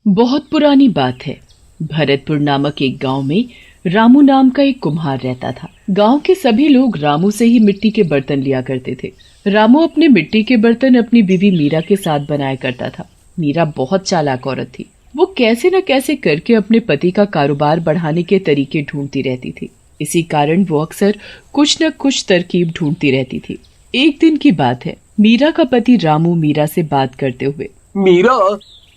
बहुत पुरानी बात है। भरतपुर नामक एक गांव में रामू नाम का एक कुम्हार रहता था। गांव के सभी लोग रामू से ही मिट्टी के बर्तन लिया करते थे। रामू अपने मिट्टी के बर्तन अपनी बीवी मीरा के साथ बनाया करता था। मीरा बहुत चालाक औरत थी। वो कैसे न कैसे करके अपने पति का कारोबार बढ़ाने के तरीके ढूंढती रहती थी। इसी कारण वो अक्सर कुछ न कुछ तरकीब ढूंढती रहती थी। एक दिन की बात है, मीरा का पति रामू मीरा से बात करते हुए, मीरा,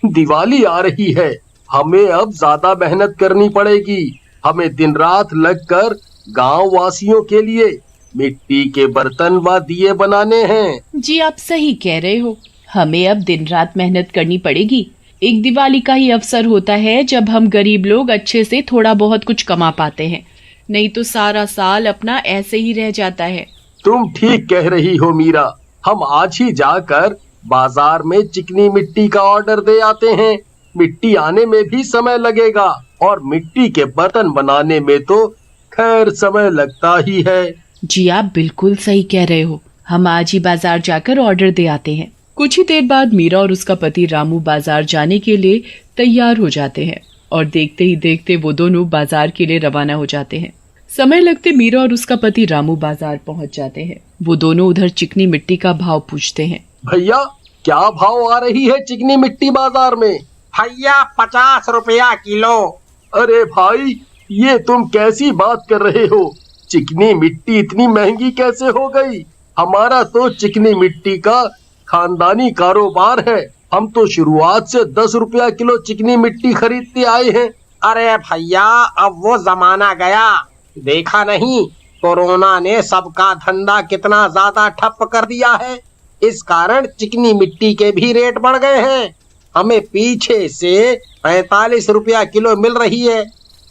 दिवाली आ रही है, हमें अब ज्यादा मेहनत करनी पड़ेगी। हमें दिन रात लगकर गांव वासियों के लिए मिट्टी के बर्तन व दिए बनाने हैं। जी आप सही कह रहे हो, हमें अब दिन रात मेहनत करनी पड़ेगी। एक दिवाली का ही अवसर होता है जब हम गरीब लोग अच्छे से थोड़ा बहुत कुछ कमा पाते हैं, नहीं तो सारा साल अपना ऐसे ही रह जाता है। तुम ठीक कह रही हो मीरा, हम आज ही जाकर बाजार में चिकनी मिट्टी का ऑर्डर दे आते हैं। मिट्टी आने में भी समय लगेगा और मिट्टी के बर्तन बनाने में तो खैर समय लगता ही है। जी आप बिल्कुल सही कह रहे हो, हम आज ही बाजार जाकर ऑर्डर दे आते हैं। कुछ ही देर बाद मीरा और उसका पति रामू बाजार जाने के लिए तैयार हो जाते हैं और देखते ही देखते वो दोनों बाजार के लिए रवाना हो जाते हैं। समय लगते मीरा और उसका पति रामू बाजार पहुंच जाते हैं। वो दोनों उधर चिकनी मिट्टी का भाव पूछते हैं। भैया, क्या भाव आ रही है चिकनी मिट्टी बाजार में? भैया 50 रुपया किलो। अरे भाई, ये तुम कैसी बात कर रहे हो? चिकनी मिट्टी इतनी महंगी कैसे हो गई? हमारा तो चिकनी मिट्टी का खानदानी कारोबार है। हम तो शुरुआत से 10 रुपया किलो चिकनी मिट्टी खरीदते आए हैं। अरे भैया, अब वो जमाना गया। देखा नहीं, कोरोना ने सबका धंधा कितना ज्यादा ठप कर दिया है। इस कारण चिकनी मिट्टी के भी रेट बढ़ गए हैं। हमें पीछे से 45 रुपया किलो मिल रही है।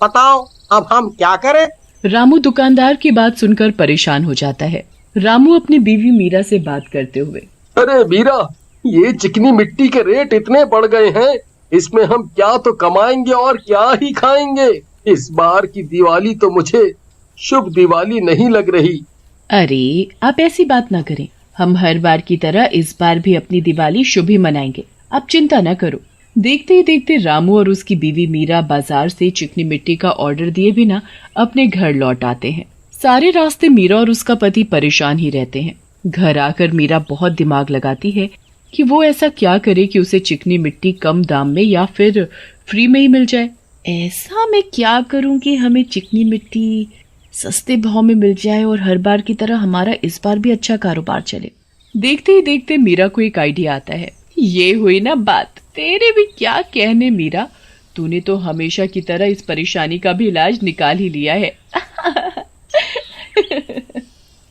बताओ अब हम क्या करें? रामू दुकानदार की बात सुनकर परेशान हो जाता है। रामू अपनी बीवी मीरा से बात करते हुए, अरे मीरा, ये चिकनी मिट्टी के रेट इतने बढ़ गए हैं, इसमें हम क्या तो कमाएंगे और क्या ही खाएंगे। इस बार की दिवाली तो मुझे शुभ दिवाली नहीं लग रही। अरे आप ऐसी बात ना करें, हम हर बार की तरह इस बार भी अपनी दिवाली शुभ ही मनाएंगे। आप चिंता न करो। देखते ही देखते रामू और उसकी बीवी मीरा बाजार से चिकनी मिट्टी का ऑर्डर दिए बिना अपने घर लौट आते हैं। सारे रास्ते मीरा और उसका पति परेशान ही रहते हैं। घर आकर मीरा बहुत दिमाग लगाती है कि वो ऐसा क्या करे कि उसे चिकनी मिट्टी कम दाम में या फिर फ्री में ही मिल जाए। ऐसा मैं क्या करूं कि हमें चिकनी मिट्टी सस्ते भाव में मिल जाए और हर बार की तरह हमारा इस बार भी अच्छा कारोबार चले। देखते ही देखते मीरा को एक आइडिया आता है। ये हुई ना बात, तेरे भी क्या कहने मीरा, तूने तो हमेशा की तरह इस परेशानी का भी इलाज निकाल ही लिया है।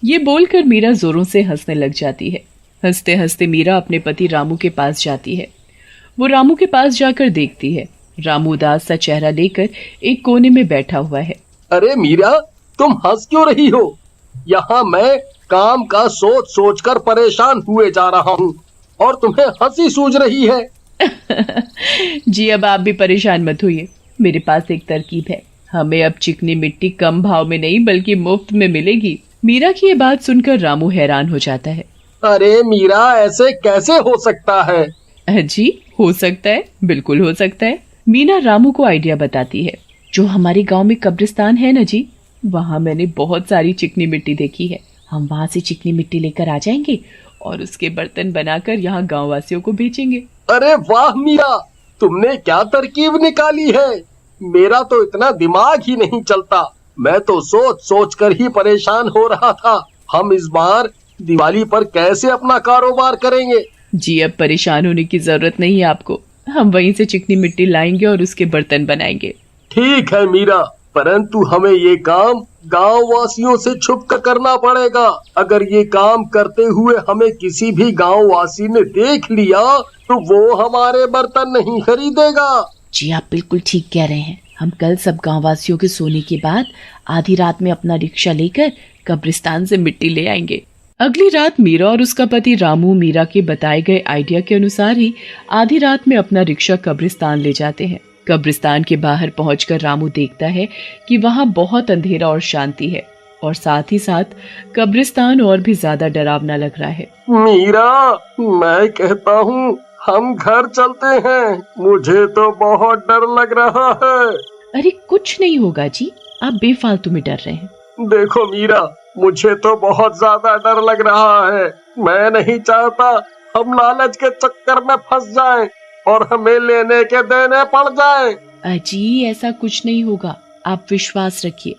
ये बोलकर मीरा जोरों से हंसने लग जाती है। हंसते हंसते मीरा अपने पति रामू के पास जाती है। वो रामू के पास जाकर देखती है। रामू उदास सा चेहरा लेकर एक कोने में बैठा हुआ है। अरे मीरा, तुम हंस क्यों रही हो? यहाँ मैं काम का सोच सोच कर परेशान हुए जा रहा हूँ और तुम्हें हंसी सूझ रही है। जी अब आप भी परेशान मत होइए, मेरे पास एक तरकीब है। हमें अब चिकनी मिट्टी कम भाव में नहीं बल्कि मुफ्त में मिलेगी। मीरा की ये बात सुनकर रामू हैरान हो जाता है। अरे मीरा, ऐसे कैसे हो सकता है? जी हो सकता है, बिल्कुल हो सकता है। मीना रामू को आइडिया बताती है। जो हमारे गांव में कब्रिस्तान है ना जी, वहाँ मैंने बहुत सारी चिकनी मिट्टी देखी है। हम वहाँ से चिकनी मिट्टी लेकर आ जाएंगे और उसके बर्तन बनाकर यहाँ गाँव वासियों को बेचेंगे। अरे वाह मीरा, तुमने क्या तरकीब निकाली है। मेरा तो इतना दिमाग ही नहीं चलता। मैं तो सोच सोच कर ही परेशान हो रहा था। हम इस बार दिवाली पर कैसे अपना कारोबार करेंगे? जी अब परेशान होने की जरूरत नहीं है आपको। हम वहीं से चिकनी मिट्टी लाएंगे और उसके बर्तन बनाएंगे। ठीक है मीरा, परंतु हमें ये काम गांव वासियों से छुप कर करना पड़ेगा। अगर ये काम करते हुए हमें किसी भी गांव वासी ने देख लिया तो वो हमारे बर्तन नहीं खरीदेगा। जी आप बिल्कुल ठीक कह रहे हैं। हम कल सब गांव वासियों के सोने के बाद आधी रात में अपना रिक्शा लेकर कब्रिस्तान से मिट्टी ले आएंगे। अगली रात मीरा और उसका पति रामू मीरा के बताए गए आइडिया के अनुसार ही आधी रात में अपना रिक्शा कब्रिस्तान ले जाते हैं। कब्रिस्तान के बाहर पहुंचकर रामू देखता है कि वहां बहुत अंधेरा और शांति है और साथ ही साथ कब्रिस्तान और भी ज्यादा डरावना लग रहा है। मीरा, मैं कहता हूँ हम घर चलते हैं, मुझे तो बहुत डर लग रहा है। अरे कुछ नहीं होगा जी, आप बेफालतू में डर रहे हैं। देखो मीरा, मुझे तो बहुत ज्यादा डर लग रहा है। मैं नहीं चाहता हम लालच के चक्कर में फंस जाएं और हमें लेने के देने पड़ जाएं। अजी ऐसा कुछ नहीं होगा, आप विश्वास रखिए।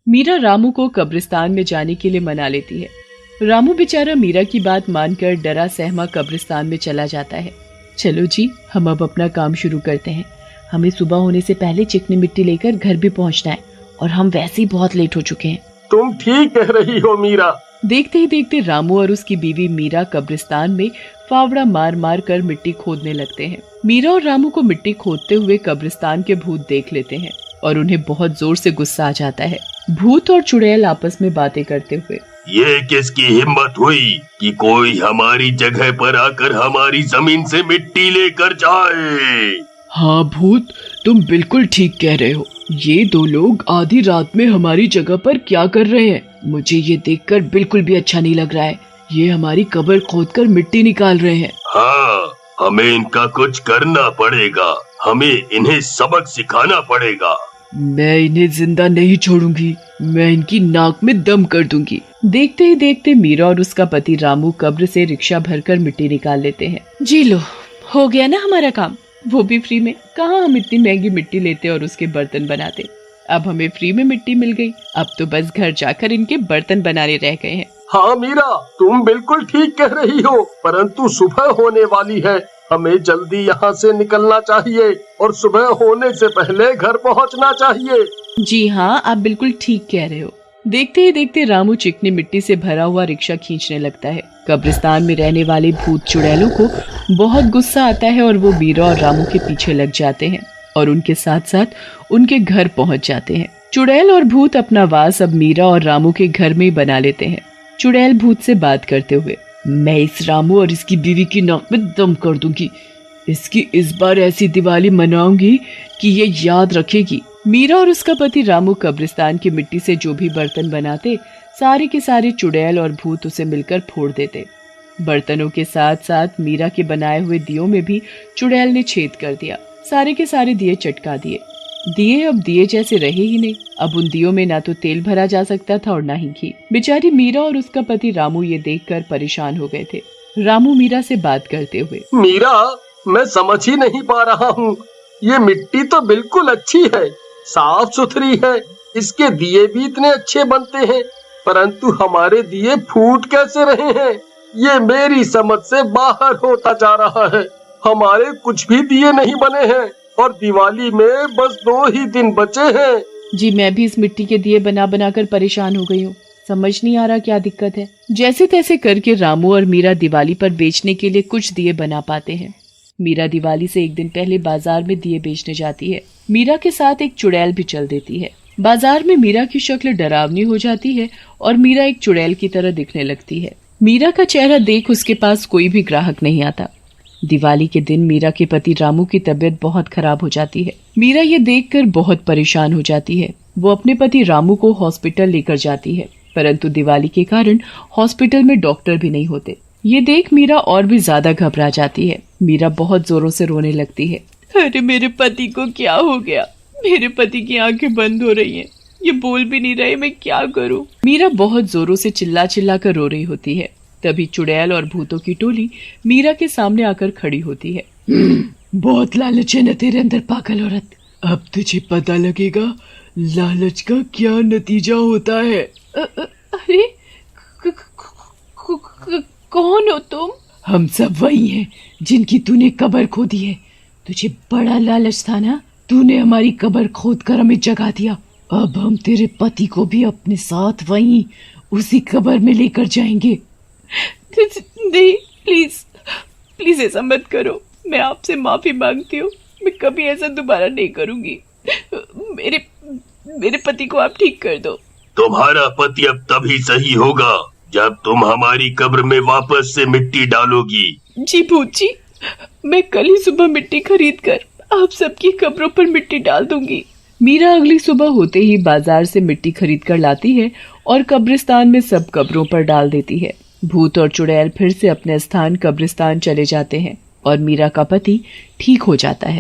मीरा रामू को कब्रिस्तान में जाने के लिए मना लेती है। रामू बेचारा मीरा की बात मानकर डरा सहमा कब्रिस्तान में चला जाता है। चलो जी, हम अब अपना काम शुरू करते हैं। हमें सुबह होने से पहले चिकनी मिट्टी लेकर घर भी पहुंचना है और हम वैसे ही बहुत लेट हो चुके हैं। तुम ठीक कह रही हो मीरा। देखते ही देखते रामू और उसकी बीवी मीरा कब्रिस्तान में फावड़ा मार मार कर मिट्टी खोदने लगते हैं। मीरा और रामू को मिट्टी खोदते हुए कब्रिस्तान के भूत देख लेते हैं और उन्हें बहुत जोर से गुस्सा आ जाता है। भूत और चुड़ैल आपस में बातें करते हुए, ये किसकी हिम्मत हुई कि कोई हमारी जगह पर आकर हमारी जमीन से मिट्टी लेकर जाए। हाँ भूत, तुम बिल्कुल ठीक कह रहे हो। ये दो लोग आधी रात में हमारी जगह पर क्या कर रहे हैं? मुझे ये देखकर बिल्कुल भी अच्छा नहीं लग रहा है। ये हमारी कब्र खोदकर मिट्टी निकाल रहे हैं। हाँ, हमें इनका कुछ करना पड़ेगा। हमें इन्हें सबक सिखाना पड़ेगा। मैं इन्हें जिंदा नहीं छोड़ूंगी, मैं इनकी नाक में दम कर दूंगी। देखते ही देखते मीरा और उसका पति रामू कब्र से रिक्शा भरकर मिट्टी निकाल लेते हैं। जी लो, हो गया ना हमारा काम, वो भी फ्री में। कहाँ हम इतनी महंगी मिट्टी लेते और उसके बर्तन बनाते। अब हमें फ्री में मिट्टी मिल गई। अब तो बस घर जाकर इनके बर्तन बनाने रह गए हैं। हाँ मीरा, तुम बिल्कुल ठीक कह रही हो, परंतु सुबह होने वाली है। हमें जल्दी यहाँ से निकलना चाहिए और सुबह होने से पहले घर पहुँचना चाहिए। जी हाँ, आप बिल्कुल ठीक कह रहे हो। देखते ही देखते रामू चिकनी मिट्टी से भरा हुआ रिक्शा खींचने लगता है। कब्रिस्तान में रहने वाले भूत चुड़ैलों को बहुत गुस्सा आता है और वो मीरा और रामू के पीछे लग जाते हैं और उनके साथ साथ उनके घर पहुंच जाते हैं। चुड़ैल और भूत अपना वास अब मीरा और रामू के घर में ही बना लेते हैं। चुड़ैल भूत से बात करते हुए, मैं इस रामू और इसकी बीवी की नाक में दम कर दूंगी। इसकी इस बार ऐसी दिवाली मनाऊंगी कि ये याद रखेगी। मीरा और उसका पति रामू कब्रिस्तान की मिट्टी से जो भी बर्तन बनाते, सारे के सारे चुड़ैल और भूत उसे मिलकर फोड़ देते। बर्तनों के साथ साथ मीरा के बनाए हुए दियों में भी चुड़ैल ने छेद कर दिया। सारे के सारे दिए चटका दिए। दिए अब दिए जैसे रहे ही नहीं। अब उन दियों में ना तो तेल भरा जा सकता था और ना ही घी। बेचारी मीरा और उसका पति रामू ये देखकर परेशान हो गए थे। रामू मीरा से बात करते हुए, मीरा, मैं समझ ही नहीं पा रहा हूँ। ये मिट्टी तो बिल्कुल अच्छी है, साफ सुथरी है, इसके दिए भी इतने अच्छे बनते हैं, परंतु हमारे दिए फूट कैसे रहे हैं? ये मेरी समझ से बाहर होता जा रहा है। हमारे कुछ भी दिए नहीं बने हैं और दिवाली में बस 2 ही दिन बचे हैं। जी मैं भी इस मिट्टी के दिए बना बना कर परेशान हो गई हूँ। समझ नहीं आ रहा क्या दिक्कत है। जैसे तैसे करके रामू और मीरा दिवाली पर बेचने के लिए कुछ दिए बना पाते हैं। मीरा दिवाली से एक दिन पहले बाजार में दिए बेचने जाती है। मीरा के साथ एक चुड़ैल भी चल देती है। बाजार में मीरा की शक्ल डरावनी हो जाती है और मीरा एक चुड़ैल की तरह दिखने लगती है। मीरा का चेहरा देख उसके पास कोई भी ग्राहक नहीं आता। दिवाली के दिन मीरा के पति रामू की तबीयत बहुत खराब हो जाती है। मीरा ये देखकर बहुत परेशान हो जाती है। वो अपने पति रामू को हॉस्पिटल लेकर जाती है, परंतु दिवाली के कारण हॉस्पिटल में डॉक्टर भी नहीं होते। ये देख मीरा और भी ज्यादा घबरा जाती है। मीरा बहुत जोरों से रोने लगती है। अरे मेरे पति को क्या हो गया? मेरे पति की आंखें बंद हो रही हैं। ये बोल भी नहीं रहे, मैं क्या करूं? मीरा बहुत जोरों से चिल्ला चिल्ला कर रो रही होती है। तभी चुड़ैल और भूतों की टोली मीरा के सामने आकर खड़ी होती है। बहुत लालच है न तेरे अंदर पागल औरत। अब तुझे पता लगेगा लालच का क्या नतीजा होता है। अरे कौन हो तुम? हम सब वही हैं जिनकी तूने कब्र खोदी है। तुझे बड़ा लालच था ना, तूने हमारी कब्र खोद कर हमें जगा दिया। अब हम तेरे पति को भी अपने साथ वहीं उसी कब्र में लेकर जाएंगे। नहीं, प्लीज प्लीज ऐसा मत करो। मैं आपसे माफी मांगती हूँ। मैं कभी ऐसा दोबारा नहीं करूंगी। मेरे पति को आप ठीक कर दो। तुम्हारा पति अब तभी सही होगा जब तुम हमारी कब्र में वापस से मिट्टी डालोगी। जी भूत जी, मैं कल ही सुबह मिट्टी खरीद कर आप सबकी कब्रों पर मिट्टी डाल दूंगी। मीरा अगली सुबह होते ही बाजार से मिट्टी खरीद कर लाती है और कब्रिस्तान में सब कब्रों पर डाल देती है। भूत और चुड़ैल फिर से अपने स्थान कब्रिस्तान चले जाते हैं। और मीरा का पति ठीक हो जाता है।